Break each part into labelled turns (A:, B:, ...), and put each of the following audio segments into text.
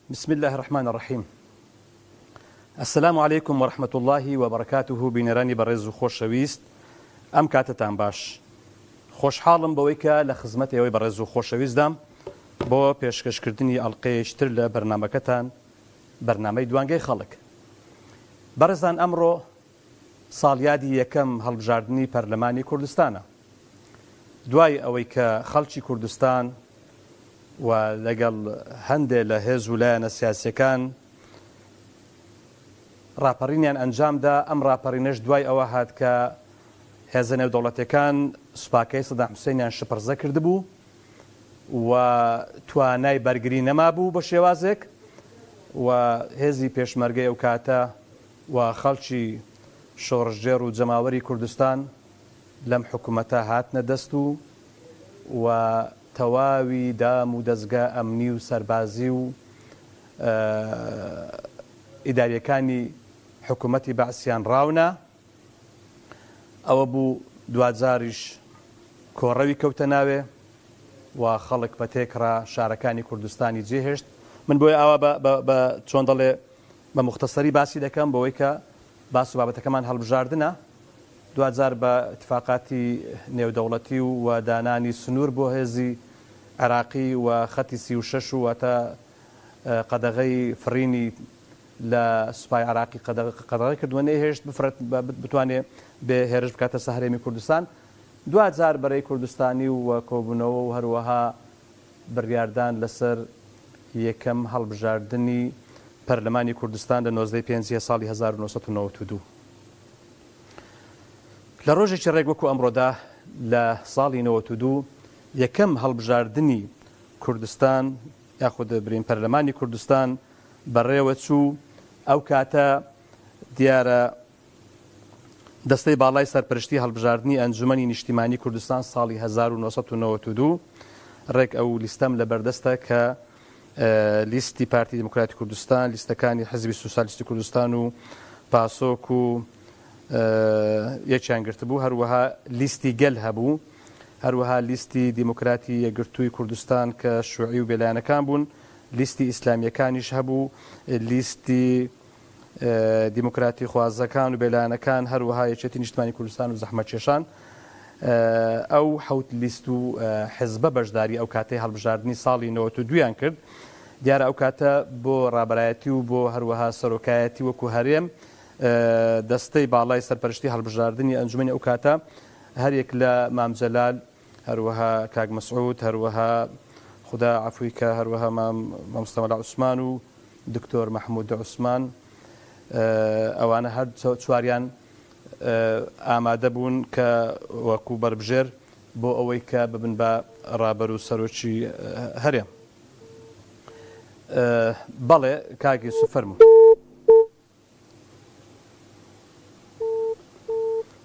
A: بسم الله الرحمن الرحيم. السلام عليكم ورحمة الله وبركاته. بینەرانی بەڕێز و خۆشەویست، ئەم کاتتان باش. خۆشحاڵم بەوەی کە لە خزمەت ئێوەی بەڕێز و خۆشەویستدام بۆ پێشکەشکردنی ئەڵقەیەکتر لە بەرنامەکەتان، بەرنامەی دوانگەی خەڵک. بەڕێزان، ئەمڕۆ ساڵیادی یەکەم هەڵبژاردننی پەرلەمانی کوردستانە. دوای ئەوەی کە خەڵکی کوردستان و لەگەڵ هەندێک لە هێز و لایەنە سیاسیەکان ڕاپەڕینیان ئەنجامدا، ئەم ڕاپەڕینەش دوای ئەوە هات کە هێزە نێودەوڵەتیەکان سوپاکەی سەدام حوسێنیان شپڕزە کردبوو و توانای بەرگری نەمابوو بە شێوازێک، و هێزی پێشمەرگەی ئەو کاتە و خەڵکی شۆڕژێر و جەماوەری کوردستان لەم حکوومەتە هاتنە دەست و تەواوی دام و دەستگا ئەمنی و سەربازی و ئیداریەکانی حکوومەتی بەعسیان ڕاونە. ئەوە بوو دوجاریش کۆڕەوی کەوتە ناوێ و خەڵک بە تێکڕا شارەکانی کوردستانی جێهێشت. من بۆی ئەوە بە چۆن دەڵێ بە مختصری باسی دەکەم بەوەی کە باس و بابەتەکەمان هەڵبژاردنە. دوجار بە اتفاقاتی نێودەوڵەتی و دانانی سنوور بۆ هێزی عێراقی و خەتی 36 و تا قەدەغەی فرینی لە سوپای عێراقی قەدەغەی کردووە نەهێشت بتوانێت بێ هێرش بکاتە سەهرێمی کوردستان. دوجار بەرەی کوردستانی و کۆبوونەوە و هەروەها بڕیاردان لەسەر یەکەم هەڵبژاردننی پەرلەمانی کوردستان لە 19 پێنجی ساڵی 1992. لە ڕۆژێکی ڕێک وەکو ئەمڕۆدا لە ساڵی 92 یەکەم هەڵبژاردننی کوردستان یاخود برین پەرلەمانی کوردستان بەڕێوە چوو. ئەو کاتە دیارە دەستەی باڵای سەرپەرشتی هەڵبژاردننی ئەنجومەنی نیشتیمانی کوردستان ساڵی 1992 ڕێک ئەو لیستەم لە بەردەستە کە لیستی پارتی دموکراتی کوردستان، لیستەکانی حزبی سوسیالیستی کوردستان و پاسۆک و یەکیان گرتبوو، هەروەها لیستی گەل هەبوو، هەروەها لیستی دیموکراتی یەکگرتووی کوردستان کە شوعی و بێلایەنەکان بوون، لیستی ئیسلامیەکانیش هەبوو، لیستی دیموکراتی خوازەکان و بێلایەنەکان، هەروەها یەکێتی نیشتیمانی کوردستان و زەحمەتکێشان. ئەو حەوت لیست و حزبە بەشداری ئەو کاتەی هەڵبژاردننی ساڵی 92یان کرد. دیارە ئەو کاتە بۆ ڕابەرایەتی و بۆ هەروەها سەرۆکایەتی وەکو هەرێم دەستەی باڵای سەرپەرشتی هەڵبژاردننی ئەنجومەنی ئەو کاتە هەرێک لە مام جەلال، هەروەها کاک مەسعود، هەروەها خدا عەفوی کە هەروەها مامۆستا مەلا عوسمان و دکتۆر مەحموود عوسمان، ئەوانە هەر چواریان ئامادە بوون کە وەکو بەربژێر بۆ ئەوەی کە ببن بە ڕابەر و سەرۆکی هەرێم. بەڵێ کاکی سوفەرمو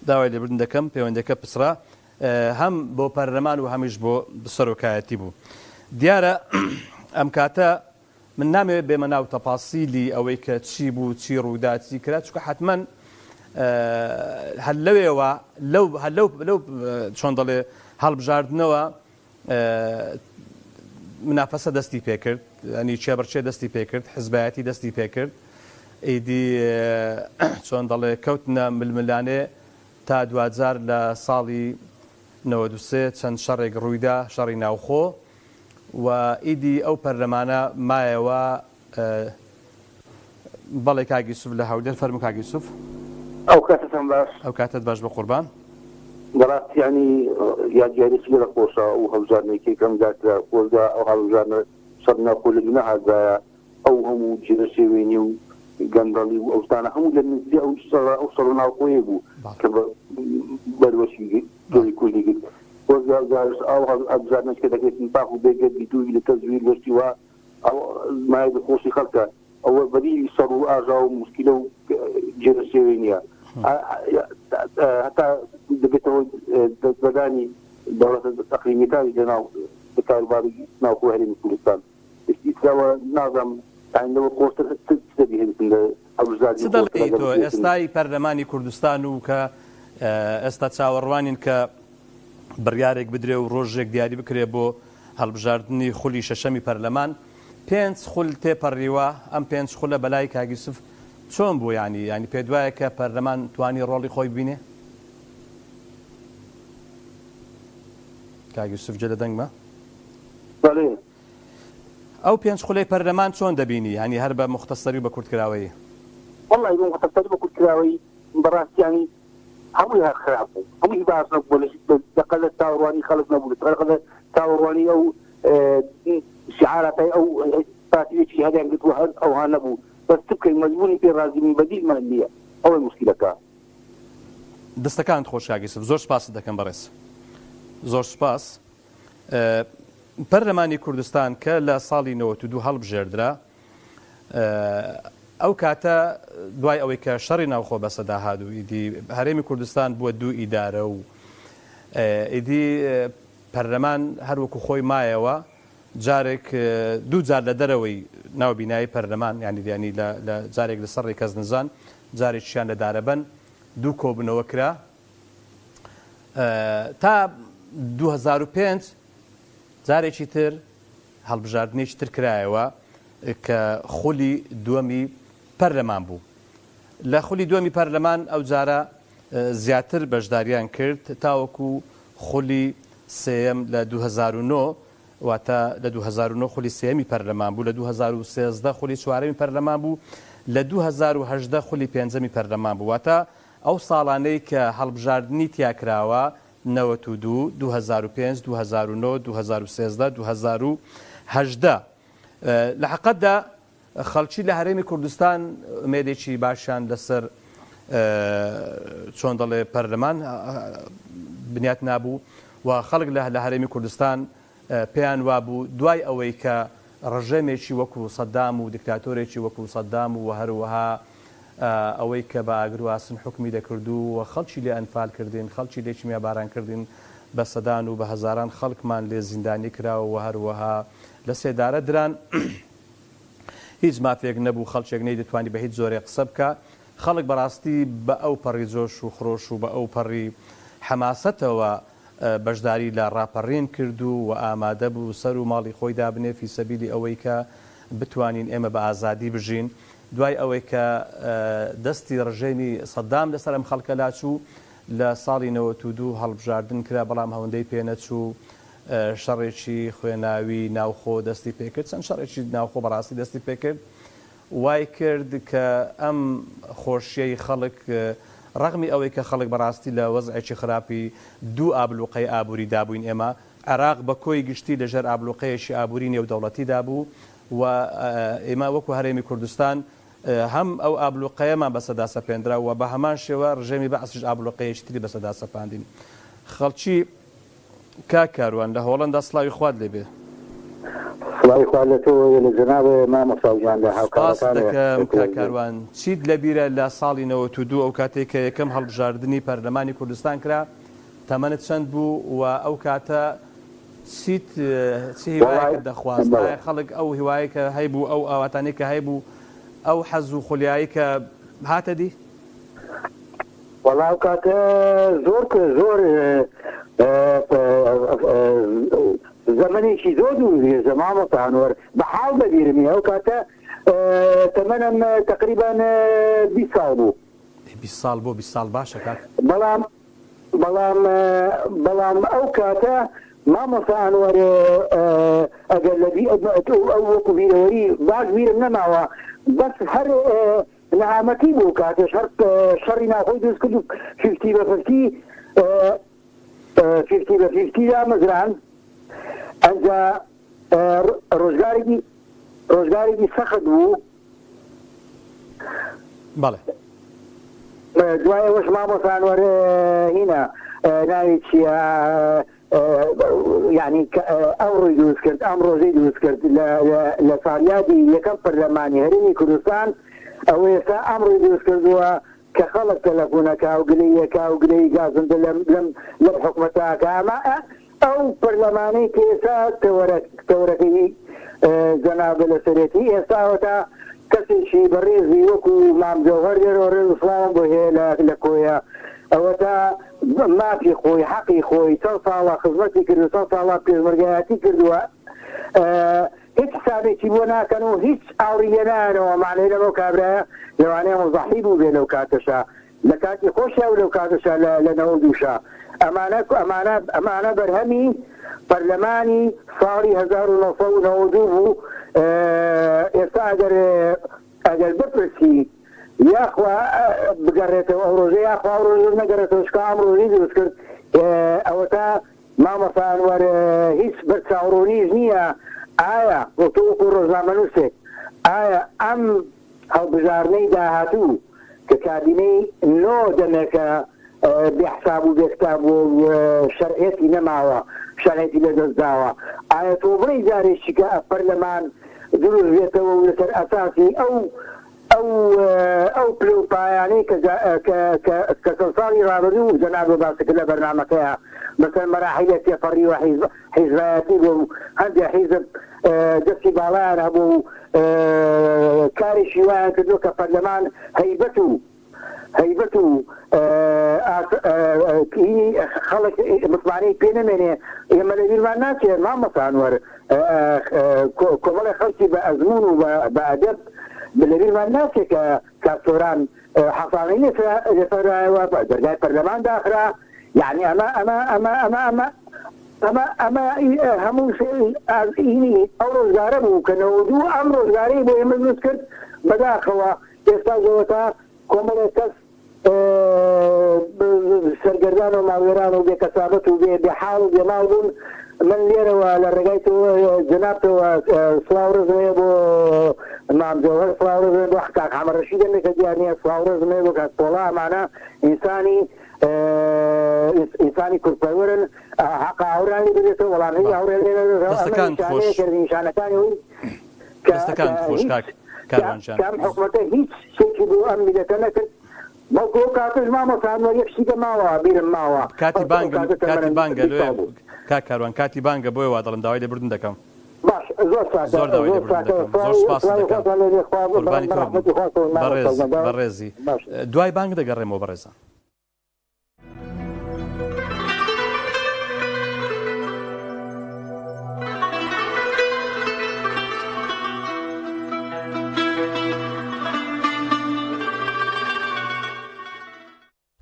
A: داوای لێبوردن دەکەم، پەیوەندەکە پسرا هەم بۆ پەرلەمان و هەمیش بۆ سەرۆکایەتی بوو. دیارە ئەم کاتە من نامەوێت بێمە ناو تەفاسیلی ئەوەی کە چی بوو، چی ڕوودا، چی کرا، چونکە حتمما هەر لەوێەوە لەو چۆن دەڵێ هەڵبژاردنەوە منافەسە دەستی پێکرد، ئەنی چێبەرچێ دەستی پێکرد، حزبایەتی دەستی پێکرد، ئیدی چۆن دەڵێ کەوتنە ململانێ تا دوجار لە ساڵی 93 چەند شەڕێک ڕوویدا، شەڕی ناوخۆ، و ئیدی ئەو پەرلەمانە مایەوە. بەڵێ کاگی سوف لە هەولێر، فەرموو کاگی سوف.
B: ئەو کاتتان باش.
A: ئەو کاتت باش بە قوربان.
B: بەڕاستی یعنی یادیارێکی لە خۆشە و هەڵبژاردنێکی کەمداکرا خۆشدا ئەو هەڵبژاردنە سەر ناخۆلەگی نەهادایە ئەو هەموو جێرە شێوێنی و گەندەڵی و ئەوستانە هەموو لە نزدی ئەو سەر و ناوخۆیە بوو کە بەروەشی دۆی کوردی کرد. ئەو هەڵبژاردنەش کە دەکرێتن پاک و بێگەردی دووی لە تەزویر گەشتیوە ئەو مایە خۆشی خەڵکە ئەوە بەری سەر و ئاژا و موسکیلە و جێرە شێوێنیە هەتا دەبێتەوە دەستبەردانی دەوڵەتە تەقلیمیەکانی لەناو کاروباری ناوخۆ هەرێمی کوردستان ئیتراوە نازانم ئایندەوە خۆشتر دەبی هێنتن لە هەڵبژاردنی.
A: چ دەڵێیت تۆ ئێستای پەرلەمانی کوردستان و کە ئێستا چاوەڕوانین کە بڕیارێک بدرێ و ڕۆژێک دیاری بکرێ بۆ هەڵبژاردننی خولی شەشەمی پەرلەمان، پێنج خول تێپەڕیوە ئەم پێنج خولە بەلای کاک یوسف چۆن بوو ینی پێ دوایە کە پەرلەمان توانی ڕۆڵی خۆی بینێ کاک یوسف جێ لە دەنگمە ئەو پێنج خولەی پەرلەمان چۆن دەبینی ینی هەر بە مختصری و بە کورتکراوەیی
B: والله بە مختصری بە کورتکراوەیی بەڕاستی ینی هەمووی هەر خراپ بوو هەمووی باش نەبوو لەقەل تاوەڕوانی خەڵک نەبوو لەقەل تاوەڕوانی ئەو شعارەکەی ئەو پارتیەکی هەدیان گرتووە هەر ئەوها نەبوو بەس بکەین مەجبوری پێ ڕازیین بەدیلمان نییە ئەوەی موسکیلەکە
A: دەستەکانت خۆش کاک یوسف زۆر سپاست دەکەم بەڕێز زۆر سپاس پەرلەمانی کوردستان کە لە ساڵی 92 هەڵبژێردرا ئەو کاتە دوای ئەوەی کە شەڕی ناوخۆ بەسەدا هاتوو ئیدی هەرێمی کوردستان بووە دوو ئیدارە و ئیدی پەرلەمان هەروەکو خۆی مایەوە جارێک دوو جار لە دەرەوەی ناوبینایی پەرلەمان ینی لە جارێک لەسەر ڕێکەز نزان جارێکیان لە دارەبەن دوو کۆبنەوە کرا تا 2005 جارێکی تر هەڵبژاردنێکی تر کرایەوە کە خولی دووەمی پەرلەمان بوو لە خولی دووەمی پەرلەمان ئەو جارە زیاتر بەشداریان کرد تاوەکو خولی سێم لە 2009 واتە لە 2009 خولی سێمی پەرلەمان بوو لە 2013 خولی چوارەمی پەرلەمان بوو لە 2018 خولی پێنجەمی پەرلەمان بوو واتە ئەو ساڵانەی کە هەڵبژاردننی تیاکراوە 92 2005 2009 2013 2018 لە حەقەتدا خەڵکی لە هەرێمی کوردستان مێدێکی باشیان لەسەر چۆن دەڵێ پەرلەمان بنیات نابوو و خەڵک لە هەرێمی کوردستان پێیان وابوو دوای ئەوەی کە ڕژێمێکی وەکو سەدام و دیکتاتۆرێکی وەکو سەدام و هەروەها ئەوەی کە بە ئاگرواسن حکمی دەکردو و خەڵکی لێ ئەنفال کردین خەڵکی لێکی میاباران کردین بە سەدان و بە هەزاران خەڵکمان لێ زیندانی کراوە و هەروەها لە سێدارە دران هیچ مافێک نەبوو خەڵکێک نەی دەتوانی بە هیچ زۆرێ قسە بکە خەڵک بەڕاستی بە ئەو پەڕی جۆش و خڕۆش و بە ئەو پەڕی حەماسەتەوە بەشداری لە ڕاپەڕین کردو و ئامادە بوو سەر و ماڵی خۆی دابنێ فی سەبیلی ئەوەی کە بتوانین ئێمە بە ئازادی بژین دوای ئەوەی کە دەستی ڕژێمی سەدام لەسەر ئەم خەڵکە لاچوو لە ساڵی 92 هەڵبژاردن کرا بەڵام هەوەندەی پێنەچوو شەڕێکی خوێناوی ناوخۆ دەستی پێکرد چەند شەڕێکی ناوخۆ بەڕاستی دەستی پێکرد وای کرد کە ئەم خۆشیەی خەڵک ڕەغمی ئەوەی کە خەڵک بەڕاستی لە وەزعێکی خراپی دوو ئابلوقەی ئابووری دابووین ئێمە عێراق بە کۆی گشتی لەژێر ئابلوقەیەکی ئابووری نێودەوڵەتی دابوو و ئێمە وەکو هەرێمی کوردستان هەم ئەو ئابلوقەیەمان بەسەدا سەپێنرا و بە هەمان شێوە ڕژێمی بەعسیش ئابلوقەیەکی تری بەسەدا سەپاندین خەڵکی کاکاروان لە هۆڵەندا سڵاوی خوارد لێبێ
B: سڵاوی خوارد لە تۆ لە جەناب مامۆستاژیان لە هاوکارەکان
A: دەکەم کاکاروان چیت لەبیرە لە ساڵی 92 ئەو کاتێک کە یەکەم هەڵبژاردننی پەرلەمانی کوردستان کرا تەمەنت چەند بوو و ئەو کاتە چی هیوایەکە دەخواست خەڵک ئەو هیوایەکە هەیبوو ئەو ئاواتانی کە هەیبوو ئەو حەز و خولیایی کە هاتە دی
B: وەڵا ئەو کاتە زۆر زەمەنێکی زۆر دوور زەمامەتانوەر بەحاڵ بەبیرمی ئەو کاتە تەمەنم تقریبا 20 ساڵ بوو
A: 20 ساڵ بۆ 20 ساڵ باشە کاک
B: بەڵام ئەو کاتە مامۆستانوەر ئەگەر لەبی ئەو وەکو بیرەوەری باش بیرم نەماوە بەس هەر نەهامەتی بوو کاتێش هەر شەڕی ناخۆی دروست کرد و 50 بە 50 دا مەزران ئەنجا ڕۆژگارێکی سەخت بوو
A: بەڵێ
B: دوایەوەش مامۆستانوەر هینە ناوی چیە یعنی ئەو ڕۆی دروست کرد ئەم ڕۆژەی دروست کرد لە ساڵیادی یەکەم پەرلەمانی هەرێمی کوردستان ئەو ئێستا ئەم ڕۆی دروست کردووە کە خەڵک تەلەفۆنەکە و گلەیەکە و گلەی گازندە لەم حکومەتاکە ئەمە ئەو پەرلەمانەی کە ئێستا تەورەکەی جەنابە لەسەرێتی ئێستاوەتا کەسێکی بەڕێزی وەکو مامجەوهەر لێرە ڕێزسڵام بۆ هەیە لە کۆیە ئەوەتا مافی خۆی حەقی خۆی چەند ساڵە خزمەتی کردو چەند ساڵە پێشمەرگایەتی کردووە
C: هیچ حسابێکی بۆ ناکەن و هیچ ئاوریێنانەوە معنی لەمەو کابرایە لەوانەیە مزەحی بوو بێ لەو کاتەشە لە کاتی خۆشیە و لەو کاتەشە لە نەوە دووشە ئەمانە بەرهەمی پەرلەمانی ساڵی 1992 بوو. ئێستا ئەگەر بپرسی یاخوا بگەڕێتەوە ئەو ڕۆژێ یاخوا ئەو ڕۆژ نەگەڕێتەوە شکا ئەم ڕۆژی دروست کرد ئەوە تا مامەسان وەرە هیچ بەرچاوڕۆنیش نییە. ئایا وەکو ڕۆژنامەنووسێک ئایا ئەم هەڵبژارنەی داهاتوو کە کابینەی نۆ دەمێکە بێحساب و بێکتاب و شەرعێتی نەماوە شەرعێتی لەدەستداوە ئایا تۆ بڵێ جارێکی کە پەرلەمان دروست بێتەوە و لەسەر ئەساسی ئەو پلوپایانەی کە ساڵی ڕابردوو جەناب باسەکە لە بەرنامەکەیە مثل مراحل تێپەڕی و حیزبایەتی بوو هەندێک حیزب دەستی باڵایان هەبوو کارێکی وایان کردو کە پەرلەمان هەیبەت و خەڵک متمانەی پێ نەمێنێ ئێمە لە بیرمان ناچێت مامەسان وەر کۆمەڵی خەڵکی بە ئەزمون و بە ئەدەب لە بیرمان ناچێت کە کارتۆران حەسانەی لەسەرایەوە دەرگای پەرلەمان داخرا يعني أما همون إني أو روزگاره بو كنودو أم روزگاری بو يمزوز كرد بداخوا يستاجوتا كومل كس سرگردان و ماویران و بكسابت و بحال و بمالبون من ليرة ولا رجعت جنابت وصلاورز ميبو مام جوهر صلاورز ميبو حكاك عمر رشيد اللي كدياني صلاورز ميبو كالطولا معنا إنساني كربورن حق عوراني بديته ولا هي عوراني
A: دستكان خوش دستكان خوش كاروانشان
C: كم حكمته هيك شيء بو أمي لتنكر موقو كاتش ما مصان ويكشي كماوا بيرم ماوا
A: كاتي بانجا لو كاروان كاتي بانجا بوي وادلم داوي بردن دكم
C: باش زور داوي
A: زور سپاس دكم قرباني توم برزي دواي بانج دقرمو برزا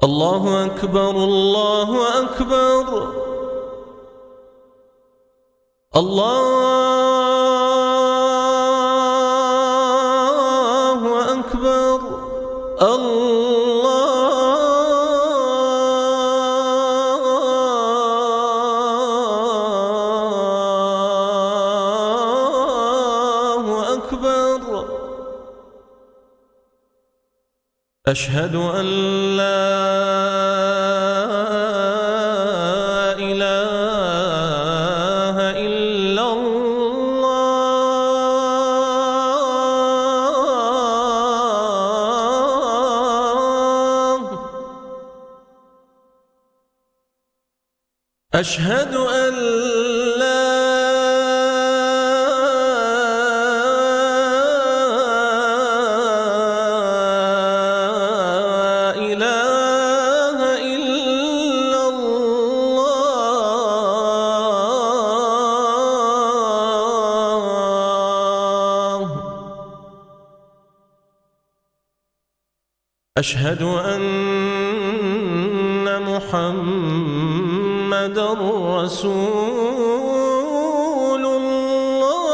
D: الله أكبر الله أكبر الله أكبر الله أكبر أشهد أن لا إله إلا الله أشهد أن لا أشهد أن محمدًا رسول الله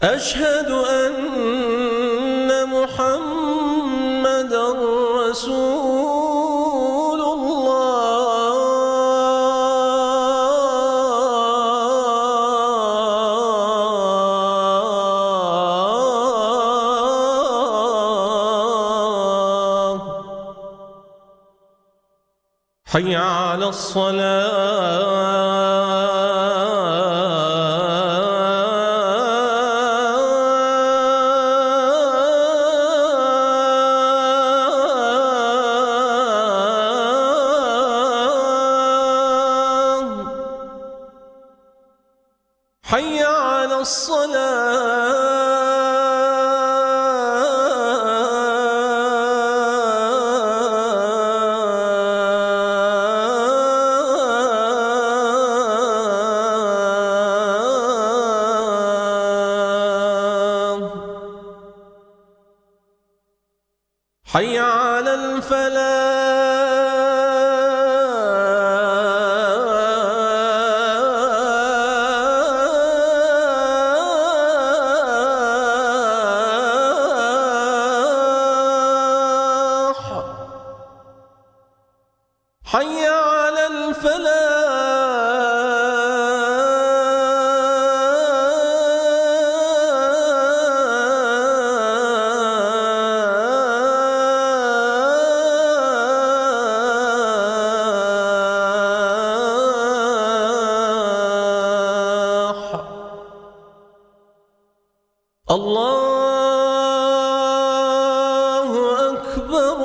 D: أشهد أن محمدًا رسول الله حي على الصلاة حي على الصلاة حي على الفلاح حي على الفلاح الله أكبر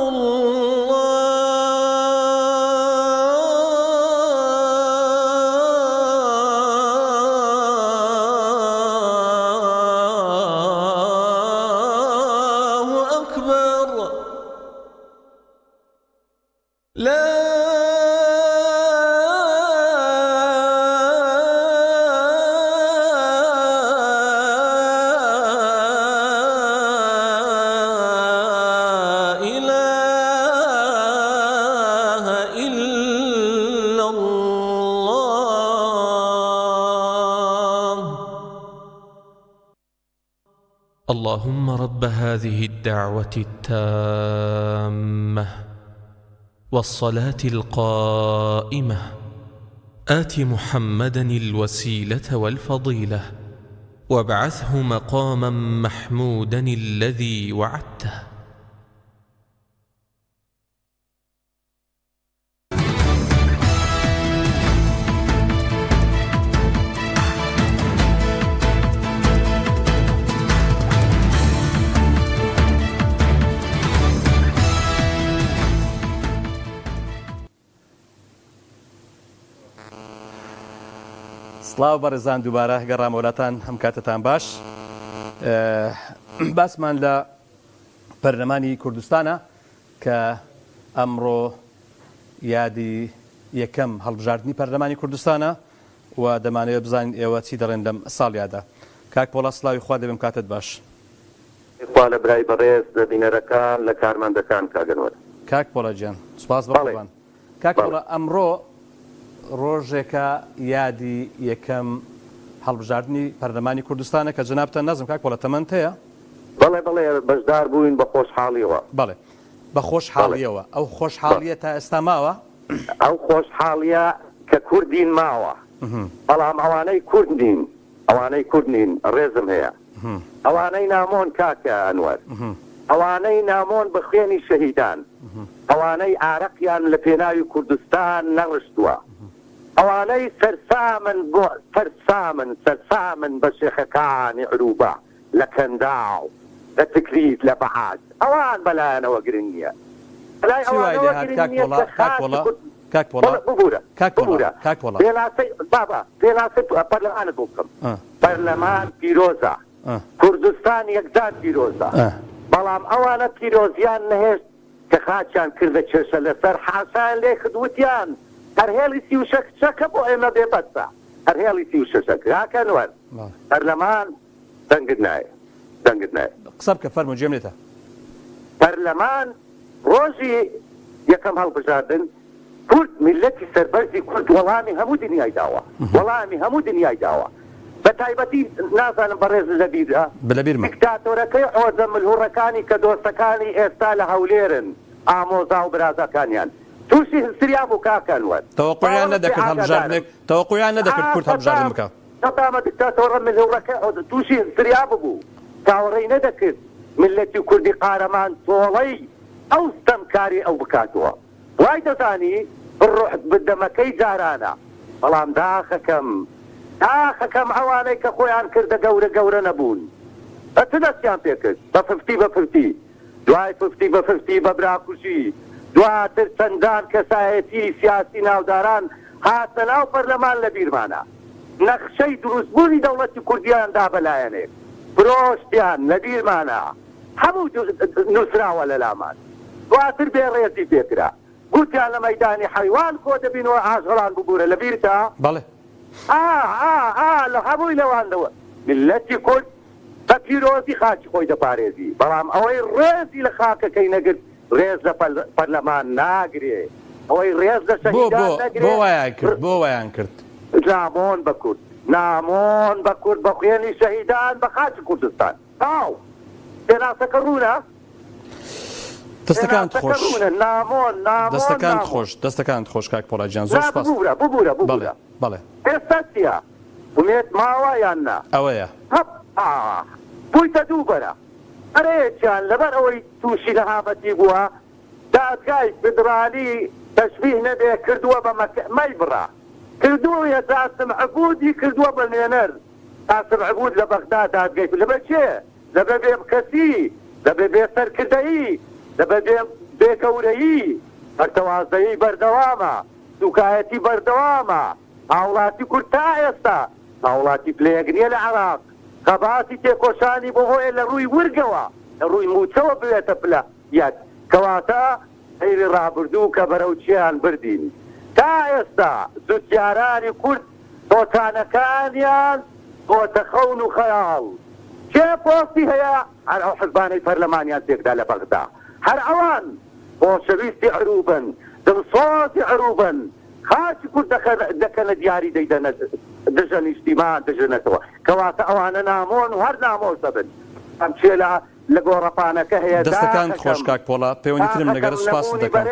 D: الله أكبر لا إله إلا الله. اللهم رب هذه الدعوة التامة والصلاة القائمة آت محمدا الوسيلة والفضيلة وابعثه مقاما محمودا الذي وعدته.
A: سڵاو بەڕێزان دووبارە گەڕام وڵاتان هەم کاتتان باش. باسمان لە پەرلەمانی کوردستانە کە ئەمڕۆ یادی یەکەم هەڵبژاردننی پەرلەمانی کوردستانە و دەمانەوێت بزانین ئێوە چی دەڵێن لەم ساڵیادا. کاک پۆڵە سڵاوی خوا دەبێم کاتت باش.
B: خوا لە برای بەڕێز لە بینەرەکان لە کارمەندەکان کاگەنوەر.
A: کاک پۆڵە گیان سوپاس بەڕێوان. کاک پۆڵە ئەمڕۆ ڕۆژێکە یادی یەکەم هەڵبژاردننی پەرلەمانی کوردستانە کە جەنابتان نازم کاک پۆڵە تەمەند هەیە؟
B: بەڵێ بەڵێ بەشدار بووین بە خۆشحاڵیەوە.
A: بەڵێ بە خۆشحاڵیەوە. ئەو خۆشحاڵیە تا ئێستا ماوە؟
B: ئەو خۆشحاڵیە کە کوردین ماوە، بەڵام ئەوانەی کورد نین، ئەوانەی کورد نین ڕێزم هەیە، ئەوانەی نامۆن کاکە ئەنوەر، ئەوانەی نامۆن بە خوێنی شەهیدان، ئەوانەی ئارەقیان لە پێناوی کوردستان نەڕشتووە، ئەوانەی سەرسامن بە شێخەکانی عروبە لە کەنداو لە تکریت لە بەعاد، ئەوان بەلایەنەوە گرنگ نییە. پێناسەی پەرلەمانت بۆ بکەم. پەرلەمان پیرۆزە، کوردستان یەکجار پیرۆزە، بەڵام ئەوانە پیرۆزیان نەهێشت کە خاچیان کردە کێشە لەسەر حاسان لێ خدوتیان هەرهێڵی 36 بۆ ئێمە بێبەستە، هەرهێڵی 36 راکەنوەر پەرلەمان دەنگت نایە، دەنگت نایە.
A: قسە بکە فەرموو جێم لێتە.
B: پەرلەمان ڕۆژی یەکەم هەڵبژاردن کورد میلەتی سەربەرزی کورد وەڵامی هەموو دنیای داوە، وەڵامی هەموو دنیای داوە. بە تایبەتی نازانم بەڕێز لەبیرە دیکتاتۆرەکەی عۆزە ملهوڕەکانی کە دۆستەکانی ئێستا لە هەولێرن ئامۆزا و برازەکانیان تووشی هستریا بوو کاکەنوەر.
A: تەوەقعیان نەدەکرد هەڵبژاردنێک، تەوەقعیان نەدەکرد کورد هەڵبژاردن بکە.
B: تەمامە دیکتاتۆرە ملهوڕەکە تووشی هستریا بوو، تاوەڕێی نەدەکرد ملەتی کوردی قارەمان تۆڵەی ئەو ستەمکاری ئەو بکاتەوە. وای دەزانی بڕۆحت بدەمەکەی جارانە، بەڵام داخەکەم ئەوانەی کە خۆیان کردە گەورە نەبوون ئەت دەستیان پێکرد بە 50 دوای 50 بە براکوژی، دواتر چەندان کەسایەتی سیاسی ناوداران هاتە ناو پەرلەمان لە بیرمانە، نەخشەی دروستبوونی دەوڵەتی کوردیان دابەلایەنێک فرۆشتیان لە بیرمانە، هەموو نووسراوە لە لامان، دواتر بێڕێزی پێکرا، گوتیان لە مەیدانی حەیوان کۆ دەبینەوە ئاژەڵان ببوورە لە بیرتا.
A: بەڵێ
B: لە هەمووی لەواندەوە ملەتی کورد بە پیرۆزی خاچی خۆی دەپارێزی، بەڵام ئەوەی ڕێزی لە خاکەکەی نەگرت
C: ڕێز لە پەرلەمان ناگرێ ئەوەی ڕێز لە شەهیدان نەگرێ
A: بۆ وایان کرد
C: نامۆن بە کورد نامۆن بە کورد بە خوێنی شەهیدان بە خاچی کوردستان ئاو پێناسەکە ڕوونە
A: دەستەکانت خۆش
C: نامۆن
A: دەستەکانت خۆش کاک پۆڵاجیان زۆر سپاس
C: ببوورە
A: بەڵێ
C: ئێستا چییە ومێت ماوە یان نا
A: ئەوەیە
C: بوویتە دووبەرە ئەرێکیان لەبەر ئەوەی تووشی نەهامەتی بووە دادگای فدرالی تەشبیه نەبێ کردووە بە مەی بڕا کردووە داسم عبودی کردووە بە نوێنەر داسم عبود لە بەغدا دادگای لەبەر چێ لەبەر بێ کەسی لەبێ بێ سەرکردەیی لەبەر بێکەورەیی بەرتەوازایی بەردەوامە دووکایەتی بەردەوامە هاوڵاتی کورد تا ئێستا هاوڵاتی پلەیەک نییە لە عێراق قەباتی تێکۆشانی بۆ هۆیە لە ڕووی ورگەوە لە ڕووی موچەوە بوێتە پلە یەک کەواتە سەیری ڕابردوو کە بەرەو چیان بردین تا ئێستا زوتیارانی کورد بۆتانەکانیان بۆتە خەون و خەیاڵ کێ پۆستی هەیە هەر ئەو حزبانەی پەرلەمانیان تێکدا لە بەغدا هەر ئەوان بۆشەویستی عروبن دڵسۆزی عروبن خاچی کورد دەکەنە دیاری دەیدەنە دژە نیشتیمان دژنەتەوە کەواتە ئەوانە نامۆن و هەر نامۆز دەبن ئەم چێ لە گۆڕەپانەکە هەیە
A: دەستەکان خۆش کاک پۆڵا پەیوەندیترم لەگەرە سوپاس دەکەم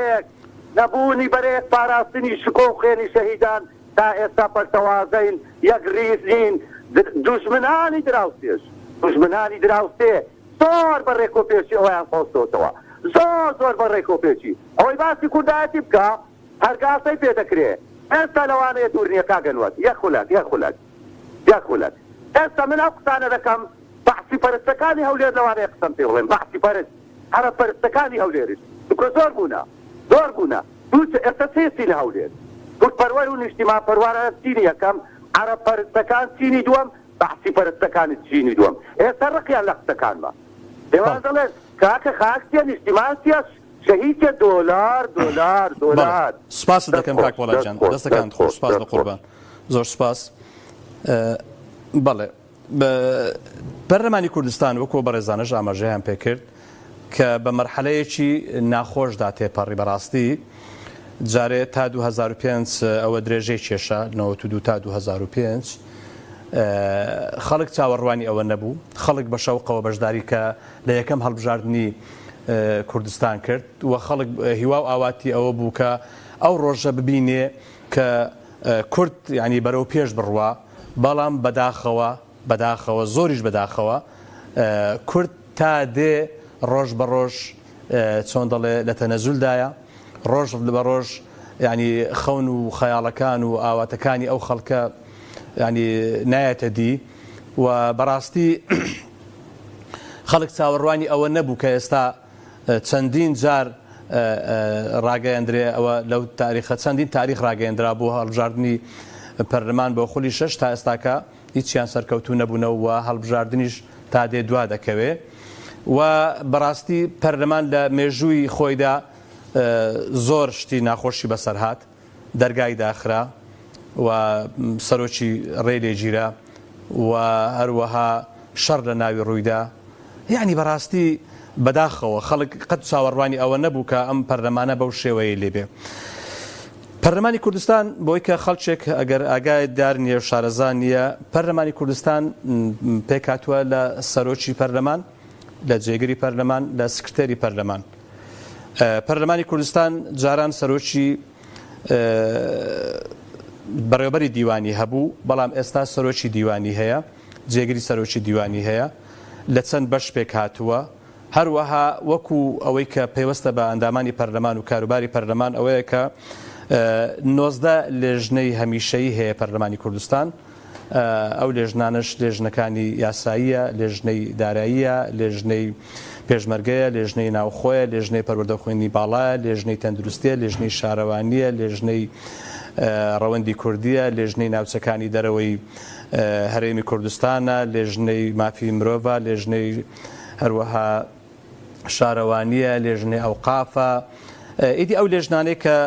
C: نەبوونی بەرێک پاراستنی شکۆ و خوێنی شەهیدان تا ئێستا پەرتەوازەین یەک ڕیز نین دوژمنانی دراوسێش دوژمنانی دراوسێ زۆر بە ڕێکۆپێکی ئەویان خۆستەوە زۆر بە ڕێکۆپێکی ئەوەی باسی کوردایەتی بکە هەرگاسەی پێ دەکرێت ئێستا لەوانەیە دوور نییە کاگەنوەت یەک خولەت ئێستا من ئەو قسانە دەکەم بەحسی پەرستەکانی هەولێر لەوانەیە قسەم پێ بڵێن بەحسی پەرست هەرە پەرستەکانی هەولێرش زۆر بوونە ئێستا سێسی لە هەولێر کورد و نیشتیمان پەروەرە چینی یەکەم عەرەب پەرستەکان چینی دووەم بەحسی پەرستەکانی چینی دووەم ئێستا ڕقیان لە قسەکانمە دەوان دەڵێن کاکە خاکتیە نیشتیمان چیە شەهیدە دۆلار
A: سپاس دەکەم کاک پۆڵاجیان دەستەکانت خۆش سپاس بە قوربان زۆر سپاس بەڵێ پەرلەمانی کوردستان وەکو بەڕێزانەش ئاماژەیان پێ کرد کە بە مەرحەلەیەکی ناخۆشدا تێپەڕی بەڕاستی جارێ تا 2005 ئەوە درێژەی کێشە 92 تا 2005 خەڵک چاوەڕوانی ئەوە نەبوو خەڵک بە شەوقەوە بەشداری کە لە یەکەم هەڵبژاردننی کوردستان کرد و خەڵک هیوا و ئاواتی ئەوە بوو کە ئەو ڕۆژە ببینێ کە کورد ینی بەرەو پێش بڕوا بەڵام بەداخەوە زۆریش بەداخەوە کورد تا دێ ڕۆژ بە ڕۆژ چۆن دەڵێ لە تەنەزولدایە ڕۆژ بە ڕۆژ ینی خەون و خەیاڵەکان و ئاواتەکانی ئەو خەڵکە ینی نایەتە دی و بەڕاستی خەڵک چاوەڕوانی ئەوە نەبوو کە ئێستا چەندین جار ڕاگەیەندرێ ئەوە لەو تاریخە چەندین تاریخ ڕاگەیەندرا بۆ هەڵبژاردننی پەرلەمان بۆ خولی شەش تا ئێستاکە هیچیان سەرکەوتو نەبوونەوە و هەڵبژاردننیش تا دێ دوا دەکەوێ و بەڕاستی پەرلەمان لە مێژووی خۆیدا زۆر شتی ناخۆشی بەسەر هات دەرگای داخرا و سەرۆکی ڕێ لێگیرا و هەروەها شەڕ لە ناوی ڕوویدا یعنی بەڕاستی بەداخەوە خەڵک قەت چاوەڕوانی ئەوە نەبوو کە ئەم پەرلەمانە بەو شێوەیە لێبێ پەرلەمانی کوردستان بۆی کە خەڵکێک ئەگەر ئاگای دار نییە و شارەزان نییە پەرلەمانی کوردستان پێکاتووە لە سەرۆکی پەرلەمان لە جێگری پەرلەمان لە سکرتێری پەرلەمان پەرلەمانی کوردستان جاران سەرۆکی بەڕێوەبەری دیوانی هەبوو بەڵام ئێستا سەرۆکی دیوانی هەیە جێگری سەرۆکی دیوانی هەیە لە چەند بەش پێک هاتووە هەروەها وەکو ئەوەی کە پێوەستە بە ئەندامانی پەرلەمان و کاروباری پەرلەمان ئەوەیە کە 19 لێژنەی هەمیشەیی هەیە پەرلەمانی کوردستان ئەو لێژنانش لێژنەکانی یاساییە لێژنەی داراییە لێژنەی پێشمەرگەیە لێژنەی ناوخۆیە لێژنەی پەروەردە خوێنی باڵایە لێژنەی تەندروستیە لێژنەی شارەوانیە لێژنەی ڕەوەندی کوردیە لێژنەی ناوچەکانی دەرەوەی هەرێمی کوردستانە لێژنەی مافی مرۆڤە لێژنەی هەروەها شارەوانیە لێژنەی ئەوقافە ئیدی ئەو لێژنانەی کە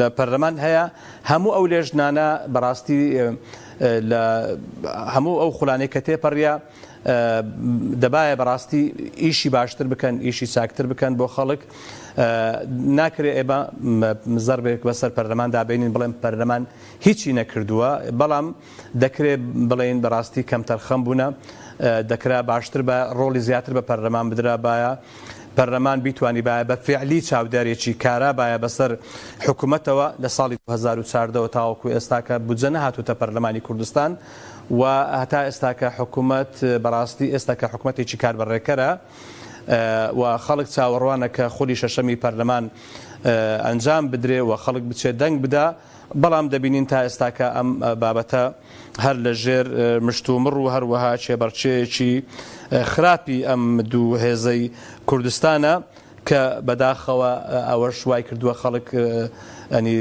A: لە پەرلەمان هەیە هەموو ئەو لێژنانە بەڕاستی لە هەموو ئەو خولانەی کە تێپەڕیا دەبایە بەڕاستی ئیشی باشتر بکەن، ئیشی چاکتر بکەن بۆ خەڵک. ناکرێ ئێمە زەربێک بەسەر پەرلەمان دابینین بڵێن پەرلەمان هیچی نەکردووە، بەڵام دەکرێت بڵێن بەڕاستی کەمتەر خەم بوونە، دەکرا باشتر بە ڕۆڵی زیاتر بە پەرلەمان بدرا، باە پەرلەمان بیتوانی باە بە فعلی چاودێرێکی کارا باە بەسەر حکوومەتەوە لە ساڵی 2014 تاوەکو ئێستاکە بودجە نەهاتوتە پەرلەمانی کوردستان و هەتا ئێستاکە حکوومەت بەڕاستی ئێستاکە حکوومەتێکی کاربڕێکەرە و خەڵک چاوەڕوانە کە خۆلی شەشەمی پەرلەمان ئەنجام بدرێ و خەڵک بچێت دەنگ بدا، بەڵام دەبینین تا ئێستاکە ئەم بابەتە هەر لە ژێر مشتومڕ و هەروەها چێبەرچەیەکی خراپی ئەم دوو هێزەی کوردستانە کە بەداخەوە ئەوەش وای کردووە خەڵک ئەنی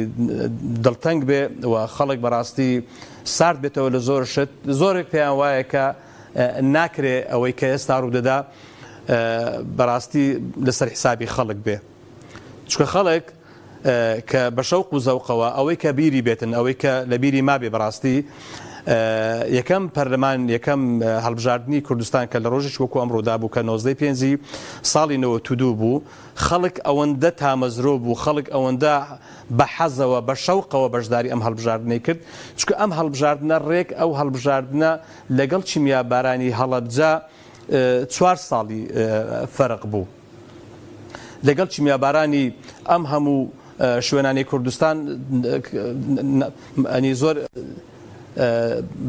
A: دڵتەنگ بێ و خەڵک بەڕاستی سارد بێتەوە لە زۆر شت. زۆرێک پێیان وایە کە ناکرێ ئەوەی کە ئێستا ڕوودەدا بەڕاستی لەسەر حسابی خەڵک بێ، چکە خەڵک کە بە شەوق و زەوقەوە ئەوەی کە بیری بێتن، ئەوەی کە لە بیری مابێ بەڕاستی یەکەم پەرلەمان یەکەم هەڵبژاردننی کوردستان کە لە ڕۆژێک وەکو ئەمڕۆدا بوو کە 95 ساڵی 92 بوو، خەڵک ئەوەندە تامەزرۆ بوو، خەڵک ئەوەندە بە حەزەوە بە شەوقەوە بەشداری ئەم هەڵبژاردنەی کرد، چکە ئەم هەڵبژاردنە ڕێک ئەو هەڵبژاردنە لەگەڵ چیمیابارانی هەڵەبجە 4 ساڵی فەرق بوو. لەگەڵ چیمیابارانی ئەم هەموو شوێنانی کوردستان ئەنی زۆر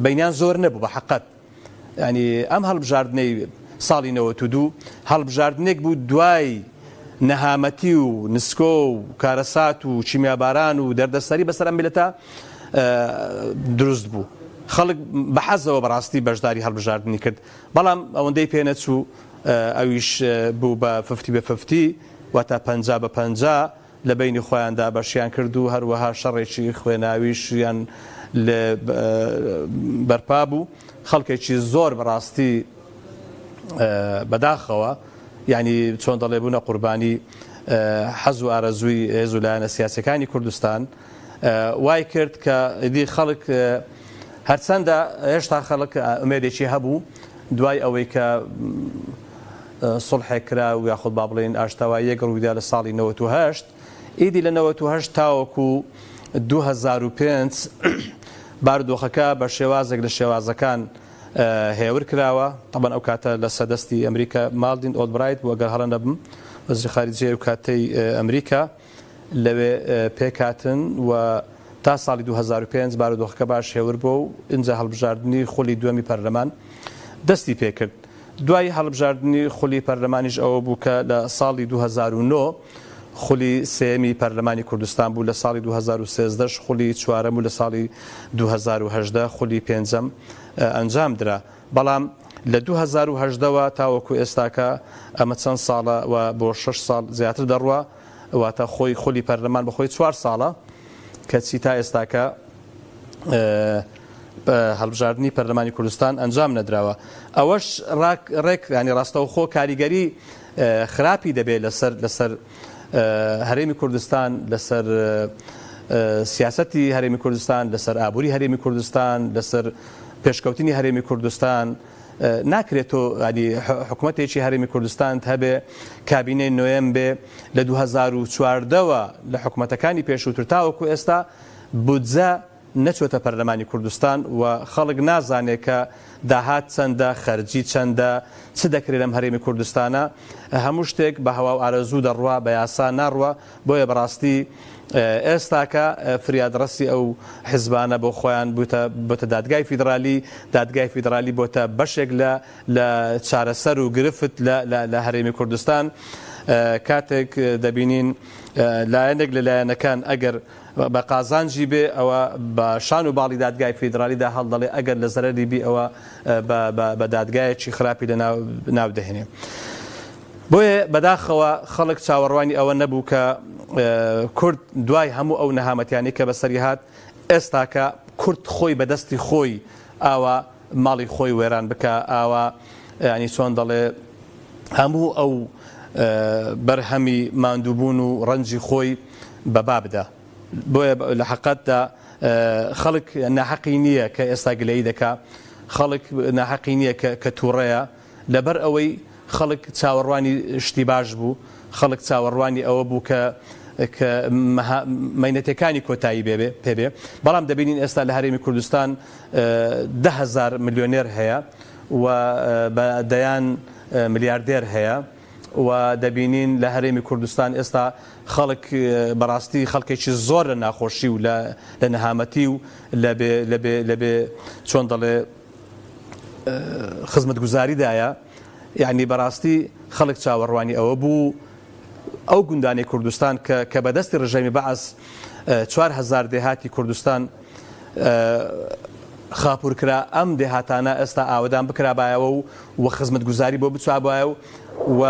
A: بینیان زۆر نەبوو بە حەقەت. ینی ئەم هەڵبژاردنەی ساڵی 92 هەڵبژاردنێک بوو دوای نەهامەتی و نسکۆ و کارەسات و چیمیاباران و دەردەسەری بەسەر ئەم میلەتە دروست بوو. خەڵک بە حەزەوە بەڕاستی بەشداری هەڵبژاردننی کرد، بەڵام ئەوەندەی پێ نەچوو ئەویش بوو بە 50-50 واتە 50-50 لە بینی خۆیاندا بەشیان کرد و هەروەها شەڕێکی خوێناویشیان لە بەرپا بوو. خەڵکێکی زۆر بەڕاستی بەداخەوە ینی چۆن دەڵێ بوونە قوربانی حەز و ئارەزووی هێز و لایەنە سیاسەکانی کوردستان، وای کرد کە ئیدی خەڵک هەرچەندە هێشتا خەڵک ئومێدێکی هەبوو دوای ئەوەی کە سڵحێک کرا و یاخود با بڵێن ئاشتەواییەک ڕوویدا لە ساڵی 98 ئیدی لە 98 تاوەکو 2005 بارودۆخەکە بە شێوازێک لە شێوازەکان هێور کراوە. طبعاً ئەو کاتە لە سەدەستی ئەمریکا مالدین ئۆلبرایت بوو ئەگەر هەڵە نەبم وەزیری خارجیە و کاتەی ئەمریکا لەوێ پێکاتن و تا ساڵی 2005 بارودۆخەکە باش هێور بوو و ئینجا هەڵبژاردننی خولی دووەمی پەرلەمان دەستی پێکرد. دوای هەڵبژاردننی خولی پەرلەمانیش ئەوە بوو کە لە ساڵی 2009 خولی سێمی پەرلەمانی کوردستان بوو، لە ساڵی 2013 خولی چوارەم و لە ساڵی 2018 خولی پێنجەم ئەنجام درا. بەڵام لە 2018ەوە تاوەکو ئێستاکە ئەمە چەند ساڵە و بۆ 6 ساڵ زیاتر دەڕوە، واتە خۆی خولی پەرلەمان بەخۆی 4 ساڵە کەچی تا ئێستاکە هەڵبژاردننی پەرلەمانی کوردستان ئەنجام نەدراوە. ئەوەش ڕێک ینی ڕاستەوخۆ کاریگەری خراپی دەبێت لەسەر هەرێمی کوردستان، لەسەر سیاسەتی هەرێمی کوردستان، لەسەر ئابووری هەرێمی کوردستان، لەسەر پێشکەوتنی هەرێمی کوردستان. ناکرێتەوە ینی حکوومەتێکی هەرێمی کوردستان هەبێ کابینەی نوێم بێ لە 2014ەوە لە حکوومەتەکانی پێشووتر تاوەکو ئێستا بودجە نەچۆتە پەرلەمانی کوردستان و خەڵک نازانێت کە داهات چەندە، خەرجی چەندە، چ دەکرێت لەم هەرێمی کوردستانە. هەموو شتێک بە هەوا و ئارەزوو دەڕوا، بە یاسا ناڕوە. بۆیە بەڕاستی ئێستاکە فریادڕەسی ئەو حیزبانە بۆ خۆیان بۆتە دادگای فیدرالی، دادگای فیدرالی بۆتە بەشێک لە چارەسەر و گرفت لە هەرێمی کوردستان. کاتێک دەبینین لایەنێک لە لایەنەکان ئەگەر بە قازانجی بێ ئەوە بە شان و باڵی دادگای فیدرالیدا هەڵدەڵێ، ئەگەر لە زەرەری بی ئەوە بە دادگایەکی خراپی لە ناو دەهێنێ. بۆیە بەداخەوە خەڵک چاوەڕوانی ئەوە نەبوو کە کورد دوای هەموو ئەو نەهامەتیانی کە بەسەری هات ئێستاکە کورد خۆی بەدەستی خۆی ئاوا ماڵی خۆی وێران بکە، ئاوا ینی چۆن دەڵێ هەموو ئەو بەرهەمی ماندووبوون و ڕەنجی خۆی بەبا بدە. بۆیە لە حەقەتدا خەڵک ناحەقی نییە کە ئێستا گلەی دەکا، خەڵک ناحەقی نییە کە تووڕەیە، لەبەر ئەوەی خەڵک چاوەڕوانی شتی باش بوو، خەڵک چاوەڕوانی ئەوە بوو کە مەینەتەکانی کۆتایی پێبێ. بەڵام دەبینین ئێستا لە هەرێمی کوردستان 10,000 ملیۆنێر هەیە و بەدەیان ملیاردێر هەیە و دەبینین لە هەرێمی کوردستان ئێستا خەڵک بەڕاستی خەڵکێکی زۆر لە ناخۆشی و لە نەهامەتی و لەبێ چۆن دەڵێ خزمەتگوزاریدایە. یعنی بەڕاستی خەڵک چاوەڕوانی ئەوە بوو ئەو گوندانی کوردستان کە بەدەستی ڕژەمی بەعەس 4,000 دێهاتی کوردستان خاپورکرا، ئەم دێهاتانە ئێستا ئاوەدان بکرابایەوە و خزمەتگوزاری بۆ بچوابایە و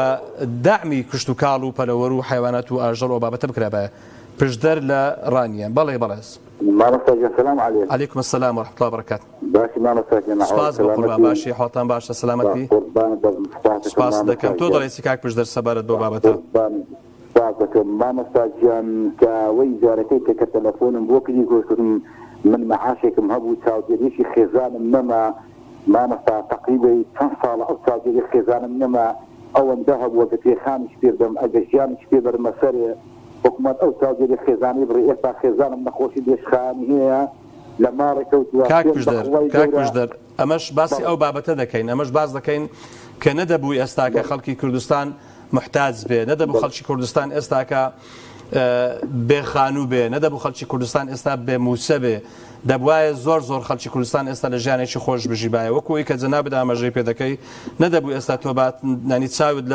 A: داعمی کشت و کاڵ و پەلەوەر و حیوانات و ئاژەڵ و بابەتە بکرابایە پشتدەر لە ڕانیان. بەڵێ بەڵێز.
B: سلام علیکم.
A: علیکم السلام ورحمة الله وبركاته.
B: باشی مامەستا
A: سپاس بۆ قوربان، باشی حاڵتان باشە، سەلامەتی. سپاس دەکەم. تۆ دەڵێسی کاک پشتدەر سەبارەت بۆ بابەتە.
B: مامەستا گیان کە وەی جارەکەی کە تەلەفۆنم بۆ کردی گۆشتم من معاشێکم هەبوو چاودێریشی خێزانم نەما مامەستا تقریبا چەند ساڵە ئەو چاودێری خێزانم نەما ئەوەندە هەبووە کە پێخانیش پێدەم ئەگەر ژیانیش پێ بەرمە سەرێ حکومەت ئەو چاودێری خێزانی بڕێ ئێستا خێزانم نەخۆشی دێشخانی هەیە لە ماڕێ کەوتووە.
A: کاک پشتدەر ئەمەش باسی ئەو بابەتە دەکەین، ئەمەش باز دەکەین کە نەدەبوو ئێستا کە خەڵکی کوردستان محتاج بێ، نەدەبوو خەڵکی کوردستان ئێستا کە بێخانوو بێ، نەدەبوو خەڵکی کوردستان ئێستا بێ موسە بێ، دەبوایە زۆر خەڵکی کوردستان ئێستا لە ژیانێکی خۆش بژیبایە. وەکوی کە جەنابت ئاماژەی پێ دەکەی، نەدەبوو ئێستا تۆ نانی چاود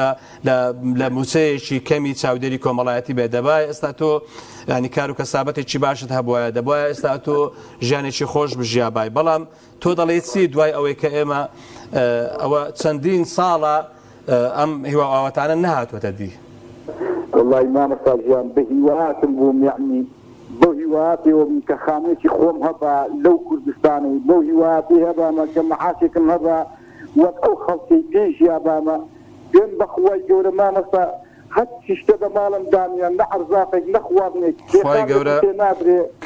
A: لە موسەیەکی کەمی چاودێری کۆمەڵایەتی بێ، دەبایە ئێستا تۆ ینی کار و کەسابەتێکی باشت هەبووایە، دەبوایە ئێستا تۆ ژیانێکی خۆش بژیابای. بەڵام تۆ دەڵێ چی دوای ئەوەی کە ئێمە ئەوە چەندین ساڵە ئەم هیواواتانە نەهاتوەتە دی؟
B: والله مامەستا گیان بە هیواتم بووم، یعنی بۆ هیواتێەوە کە خانێکی خۆم هەبا لەو کوردستانی، بۆ هیواتی هەبامە کە معاشێکم هەبا وەک ئەو خەڵکی پێش یابامە پێم بەخوای گەورە مامەستا هەرچی شتە بە ماڵم دانیان نە عەرزاقێک نە خواردنێک
A: خوای گەورە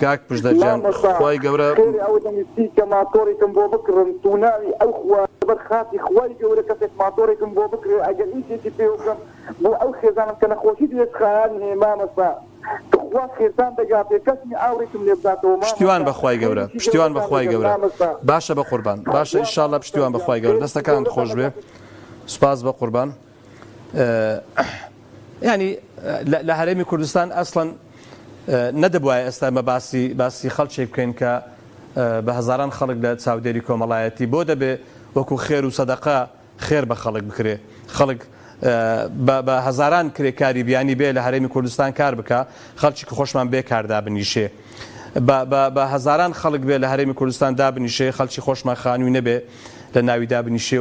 A: کاک پشتدەرجان خوای گەورە
B: ئەوە دەمیستی کە ماتۆڕێکم بۆ بکڕم تووناوی ئەو خوا بەر خاتی خوای گەورە کەسێک ماتۆڕێکم بۆ بکرێ ئەگەر ئیشێکی پێ بکەم بۆ ئەو خێزانم کە نەخۆشی دێشخایان هەیە مامەستا خوا خێزان دەگا پێ کەسنی ئاوڕێکم لێ بداتەوە.
A: پشتیوان بەخوای گەورە، پشتیوان بەخوای گەورە. باشە بە قوربان، باشە ئینشاڵڵا پشتیوان بەخوای گەورە، دەستەکانت خۆش بێ. سوپاس بە قوربان. ینی لە هەرێمی کوردستان ئەسڵەن نەدەبوایە ئێستا مە باسی خەڵکێک بکەین کە بە هەزاران خەڵک لە چاودێری کۆمەڵایەتی بۆ دەبێ وەکو خێر و سەدەقا خێر بە خەڵک بکرێ، خەڵک بە هەزاران کرێکاری بیانی بێ لە هەرێمی کوردستان کار بکە، خەڵکی کە خۆشمان بێ کاردا بنیشێ، بە هەزاران خەڵک بێ لە هەرێمی کوردستان دابنیشێ، خەڵکی خۆشمان خانووی نەبێ لە ناوی دابنیشێ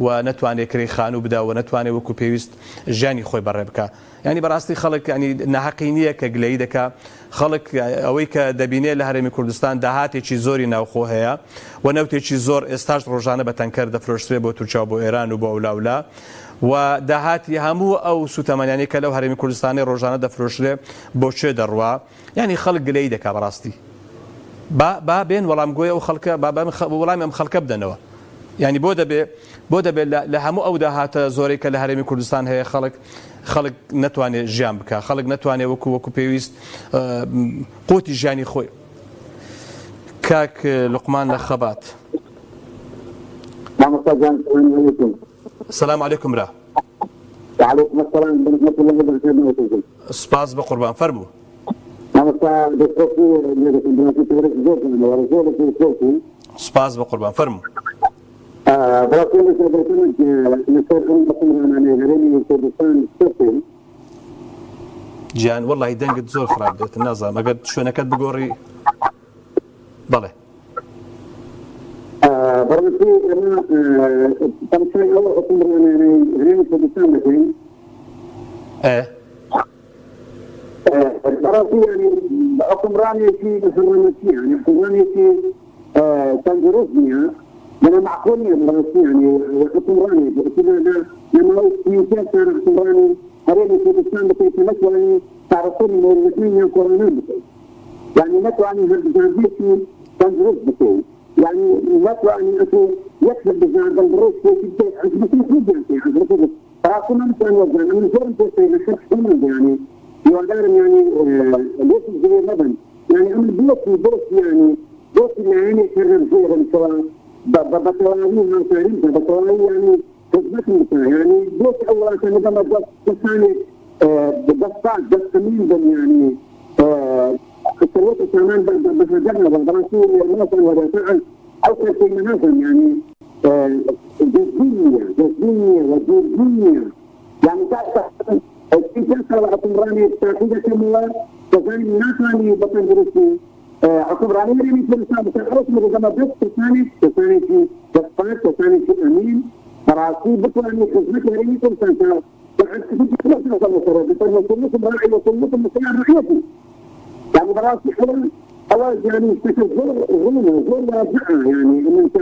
A: و نەتوانێت کڕی خانوو بدا و نەتوانێت وەکو پێویست ژیانی خۆی بەڕێ بکە. ینی بەڕاستی خەڵک ینی ناحەقی نییە کە گلەی دەکا، خەڵک ئەوەی کە دەبینێت لە هەرێمی کوردستان داهاتێکی زۆری ناوخۆ هەیە و نەوتێکی زۆر ئێستاش ڕۆژانە بە تەنکەر دەفرۆشترێ بۆ تورکیا بۆ ئێران و بۆ ئەولاولا و داهاتی هەموو ئەو سوتەمەنیانی کە لەو هەرێمی کوردستانی ڕۆژانە دەفرۆشترێ بۆ چێ دەڕوا، ینی خەڵک گلەی دەکا بەڕاستی. با بێن وەڵام گوۆی ئەو خەڵکە وەڵامی ئەم خەڵکە بدەنەوە. ینی بۆ دەبێت لە هەموو ئەو داهاتە زۆرەی کە لە هەرێمی کوردستان هەیە خەڵک نەتوانێت ژیان بکە، خەڵک نەتوانێت وەکو پێویست قوتی ژیانی خۆی. کاک لوقمان لە خەبات. سلام علیکم برا.
E: وعليكم السلام ورحمة الله وبركاته.
A: سپاس بە قوربان فەرموو. سپاس بە قوربان فەرموو. گیان وەڵڵاهی دەنگت زۆر خراپ دێت، نازانم ئەگەر شوێنەکەت بگۆڕی. بەڵێ
E: بەڕاستی ئێمە تەماشای ئەوە حکومڕانانەی هەرێمی کوردستان دەکەین. بەڕاستی یعنی حکومڕانێکی بەسەرڕێنەتی یعنی حکومڕانێکی تەندروست نییە، لەنە معقول نییە بەڕاستی یعنی حکومڕانێک بەعتباردا لەماوەی سیاسەت کار حکومڕانی هەرێمی کوردستان بکەیت کە نەتوانێت تعرفەی مۆردەکانی یان کۆڕانە بکەیت. يعني نتواني هالبزانديسي تندرس بكي يعني نتواني أتو يكتب بزاند البروس في البيت عزبتي خبيان في عزبتي فأكون أمسان وزان من زورن توسي لشخص كمان يعني يوادارم يعني ليس الجميع مدن يعني أمن بوسي يعني بوسي اللي عيني شرم زورن سواء بطوالين أو تاريخ بطوالين يعني خدمتهم يعني بوسي أولا كان لما بساني بس تمين يعني الثروات السامان بهجرنا والبراسيل والمناصر والرفاعل أوصل في منازل يعني جزئية وجزئية يعني تعرف في جلسة عقمراني تأخذ كموة تزاني الناس اللي بتندرسوا عقمراني اللي مثل سابق تعرف من الجماعات تساني في جسفات تساني في أمين براسيل بطلاني خدمة هريني كل سنة يعني براسي حلم أول يعني اشتكل زور راجعة يعني إن أنت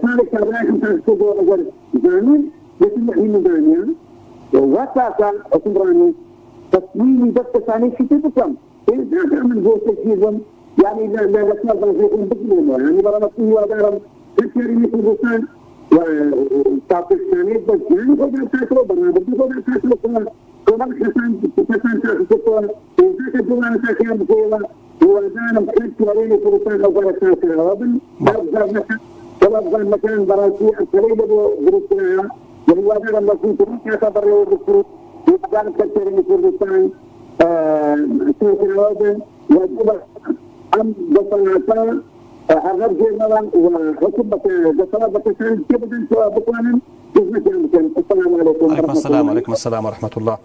E: سالك الرأي أنت تقول أجل جانين يتم حين جانيا وواتاكا أسمراني تصميمي دفت ثاني في تتكم إذا كان من جوة تجهيزهم يعني لا لكنا ضغطيكم بكلمة يعني برامسيه وأدارم تشيري مثل بسان وتعطي الثاني بس يعني خذ تاكلوا برنامج خذ تاكلوا كمان كسان تاكلوا إذا كجوانا تاكلوا بكيلا وأنا مخلص وريني كرسان لو قال تاكلوا رابن أفضل مكان براسي الكريم بروسيا وهو هذا لما كنت ريكا تبرر بكرو وكان كثير كردستان تاكلوا رابن وجب أم بصنعتا الرب جيرمان وحكم جسرات بكسان كبدن سواء بطوانا السلام عليكم
A: عليكم السلام ورحمة الله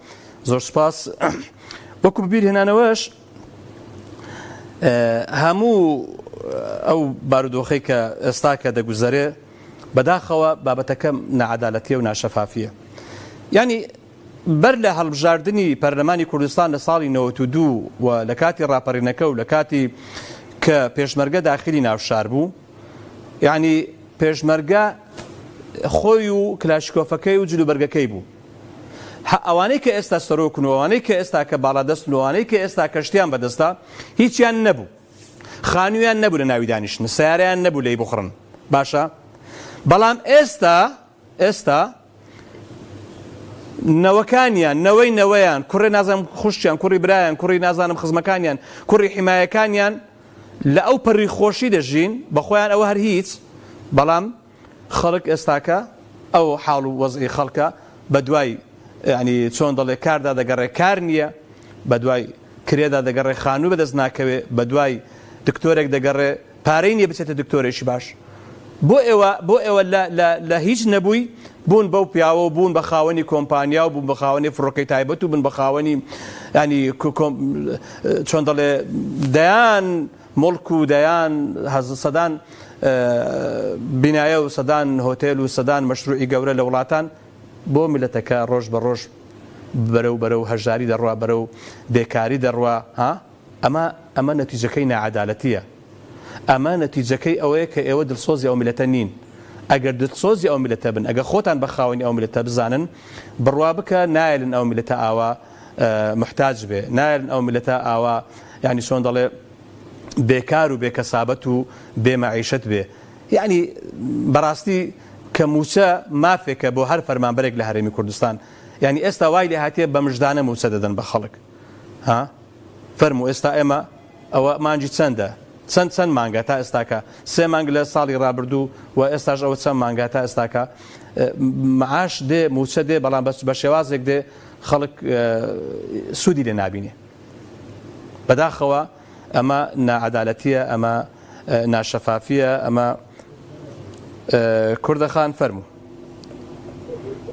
A: زور سباس وكو ببير هنا نواش همو أو باردوخي كاستاكا دا گوزاري بداخوا بابتكم نعدالتية وناشفافية يعني برلا هالبجاردني برلماني كردستان لصالي 92 ولكاتي رابرينكا ولكاتي كبيشمرگە داخلی ناوشار بوو یعنی پێشمەرگە خۆی و کلاشکۆفەکەی و جلوبەرگەکەی بوو ئەوانەی کە ئێستا سەرۆکن و ئەوانەی کە ئێستا کە باڵادەستن و ئەوانەی کە ئێستا کەشتیان بەدەستە هیچیان نەبوو خانوویان نەبوو لە ناوی دانیشتن سیارەیان نەبوو لێی بخڕن باشە بەڵام ئێستا نەوەکانیان نەوەیان کوڕی نازانم خوشتیان کوڕی برایان کوڕی نازانم خزمەکانیان کوڕی حیمایەکانیان لە ئەو پەڕی خۆشی دەژین بەخۆیان ئەوە هەر هیچ بەڵام خەڵک ئێستاکە ئەو حاڵ و وەزعی خەڵکە بە دوای ینی چۆن دەڵێ کاردا دەگەڕێ کار نییە بە دوای کرێدا دەگەڕێ خانوو بەدەست ناکەوێ بە دوای دکتۆرێک دەگەڕێ پارەی نییە بچێتە دکتۆرێکی باش بۆ ئێوە لە هیچ نەبووی بوون بەو پیاوە و بوون بە خاوەنی کۆمپانیا و بوون بە خاوەنی فڕۆکەی تایبەت و بوون بە خاوەنی ینی چۆن دەڵێ دەیان مڵک و دەیان سەدان بینایە و سەدان هۆتێل و سەدان مەشروعی گەورە لە وڵاتان بۆ میلەتەکە ڕۆژ بە ڕۆژ بەرەو هەژاری دەڕوا بەرەو بێکاری دەڕوا ئەمە نەتیجەکەی نەعەدالەتیە ئەمە نەتیجەکەی ئەوەیە کە ئێوە دڵسۆزی ئەو میلەتە نین ئەگەر دڵسۆزی ئەو میلەتە بن ئەگە خۆتان بە خاوەنی ئەو میلەتە بزانن بڕوا بکە نایلن ئەو میلەتە ئاوا محتاج بێ نایلن ئەو میلەتە ئاوا یعنی چۆن دەڵێ بێکار و بێکەسابەت و بێمەعیشەت بێ یعنی بەڕاستی کە موچە مافێکە بۆ هەر فەرمانبەرێک لە هەرێمی کوردستان یعنی ئێستا وای لێ هاتیە بە مژدانە موچە دەدەن بە خەڵک فەرموو ئێستا ئێمە ئەوە مانجی چەندە چەند مانگە تا ئێستاکە 3 مانگ لە ساڵی ڕابردوو و ئێستاش ئەوە چەند مانگە تا ئێستاکە معاش دێ موچە دێ بەڵام بە شێوازێک دێ خەڵک سوودی لێ نابینێ بەداخەوە ئەمە ناعەدالەتیە ئەمە ناشەفافیە ئەمە کوردەخان فەرموو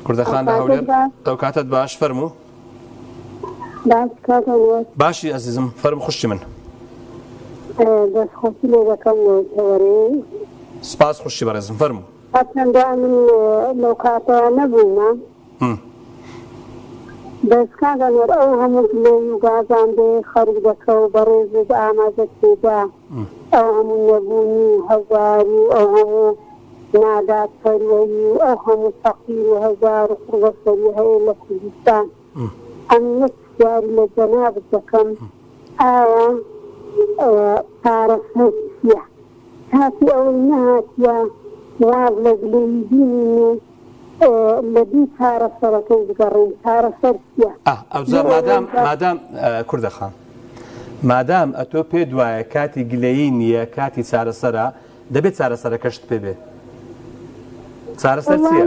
A: کوردەخان هەولێر ئەو کاتت باش فەرموو باشی ئەزیزم فەرموو خوشتی من
F: دەستخۆشی لێ دەکەم وەرەی
A: سپاس خوشتی بەڕێزم فەرموو
F: هەچەندە من لەو کاتەیە نەبوومە دەستکاگەنەر ئەو هەموو لێ و گازان بێ خەریک دەکە و بەڕێز و بە ئاماژە تێدا ئەو هەموو نەبوونی و هەزاری و ئەو هەموو نادادپەروەری و ئەو هەموو فەقیر و هەزار و قوڕبەسەری هەیە لە کوردستان ئەم یەک یاری لە جەنابت دەکەم ئایا پارەسەرسیە کاتی ئەوەی نهاتیە واز لە گلەیدینێ لە دوو چارەسەرەکەی بگەڕێن چارەسەرسیە
A: ئەوزە مادام کوردەخان مادام ئەتۆ پێ دوایە کاتی گلەیی نییە کاتی چارەسەرە دەبێت چارەسەرەکەشت پێ بێ چارەسەر چییە؟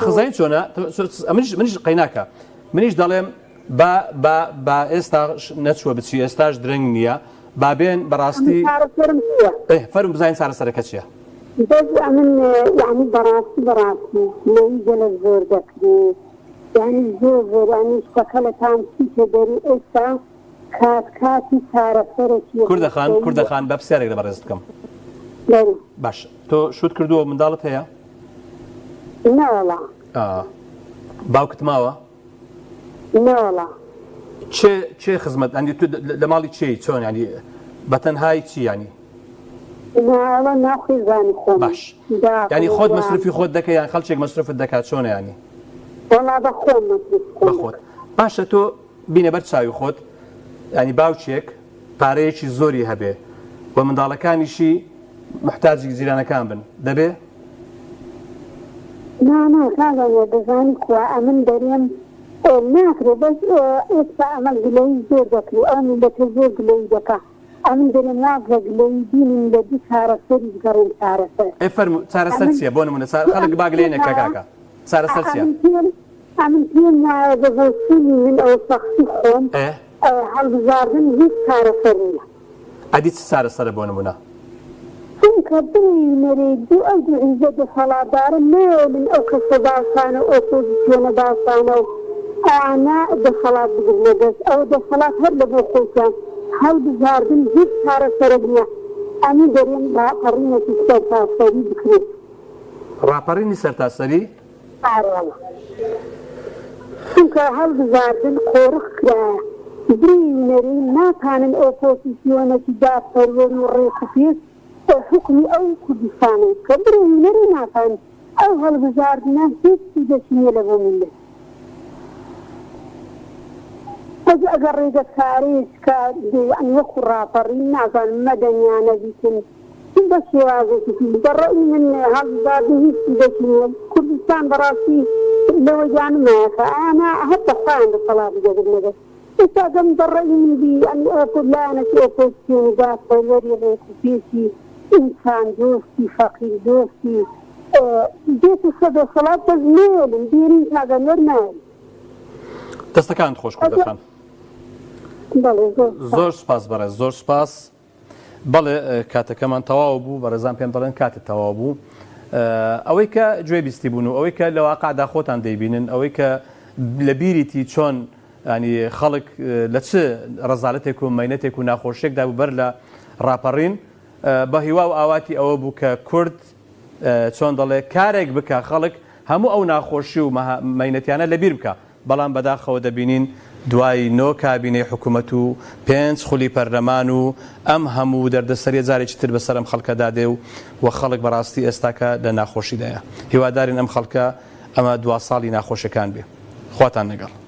A: خزای چۆنە منیش قەیناکە منیش دەڵێم با ئێستا نەچوە بچی ئێستاش درەنگ نییە با بێن بەڕاستی فەرم بزانین چارەسەرەکە چییە؟
F: من يعني براسي لي جلس زور دكري يعني زور يعني شكله كان شيء دري إسا كاتي صار فرشي
A: كردخان بابسيارك لبرزتكم باش تو شوت كردوه من دالت هي
F: لا والله
A: باوكت ماوا
F: لا والله
A: چه خدمت عندي تو لمالي شيء شلون يعني بتنهاي شيء يعني
F: لا ناخذ زاني خود
A: باش يعني خود مصرفي خود دك يعني خلشك مصرف الدكات شلون يعني
F: والله بخود مصرف
A: بخود باش تو بيني برتساوي خود يعني باوچيك پارەیەکی زۆری هەبێ و منداڵەکانیشی محتاجی زیرانەکان بن دەبێ؟
F: نا کاغانێ دەزانی خوا ئەمن دەرێم ناکرێ بەس ئێستا ئەمە گلەیی زۆر دەکرێ ئەو میلەتە زۆر گلەیی دەکا ئەمن دەرێم واگە گلەیی بینین لە دوو چارەسەری بگەڕێن چارەسەر
A: فەرموو چارەسەر چییە بۆ نمونە خەڵک با گلەیی نەکە کاکە چارەسەر چییە؟
F: ئەمن پێم وایە بەبۆچینی من ئەو شەخسی خۆم هەڵبژاردن هیچ چارەسەر نییە
A: ئەدی چ چارەسەرە بۆ نمونە؟
F: چونکە بینەرێ دوو ئەو دوعیزە دەسەڵاتدارە نێڵن ئەو کەسە باسانە ئۆپۆزیسیۆنە باسانە و ئانا دەسەڵات بگرنە دەست ئەو دەسەڵات هەر لە بۆ خۆیان هەڵبژاردن هیچ چارەسەرە نییە ئەمی دەرێن ڕاپەڕینێکی سەرتاسەری بکرێت
A: ڕاپەڕینی سەرتاسەری؟
F: چونکە هەڵبژاردن قۆڕق کرایە برینەری ناتانن ئۆپۆزیسیۆنێکی دادپەروەر و ڕێکوپێک حکمی ئەو کوردستانە کە برینەری ناتان ئەو هەڵبژاردنە هیچ سوودێکی نییە لە بۆ میلەت ئەز ئەگەر ڕێگەکارێک کە وەکو ڕاپەڕین نازانم مەدەنیانە بیتن بە شێوازێکی بەڕێی من هەڵبژاردن هیچ سوودێکی نییە کوردستان بەڕاستی لەوە جانمایە کە ئانا هەتا خۆیان دەسەڵات بگەبرنە دەست ئێستا گەم بەڕێی من بی ئەنی ئۆپۆزیسیۆنێکی ئۆپۆزیسیۆنی دادپەروەری ڕێکوپێکی ئینسان دۆستی فەقیر دۆستی دێتە سەر دەسەڵات بەس نێڵن بێنین کاگەنوەر نایە
A: دەستەکانت خۆش کوردەخان زۆر سپاس بەڕێز زۆر سپاس بەڵێ کاتەکەمان تەواو بوو بەڕێزان پێم دەڵێن کاتت تەواو بوو ئەوەی کە گوێ بیستی بوون و ئەوەی کە لە واقعدا خۆتان دەیبینن ئەوەی کە لە بیریتی چۆن ینی خەڵک لە چ ڕەزالەتێک و مەینەتێک و ناخۆشیێکدا بوو بەر لە ڕاپەڕین بە هیوا و ئاواتی ئەوە بوو کە کورد چۆن دەڵێ کارێک بکە خەڵک هەموو ئەو ناخۆشی و مەینەتیانە لەبیر بکە بەڵام بەداخەوە دەبینین دوای نۆ کابینەی حکوومەت و 5 خولی پەرلەمان و ئەم هەموو دەردەسەریە جارێکی تر بەسەر ئەم خەڵکەدا دێ و خەڵک بەڕاستی ئێستاکە لە ناخۆشیدایە هیوادارین ئەم خەڵکە ئەمە 2 ساڵی ناخۆشەکان بێ خواتان لەگەڵ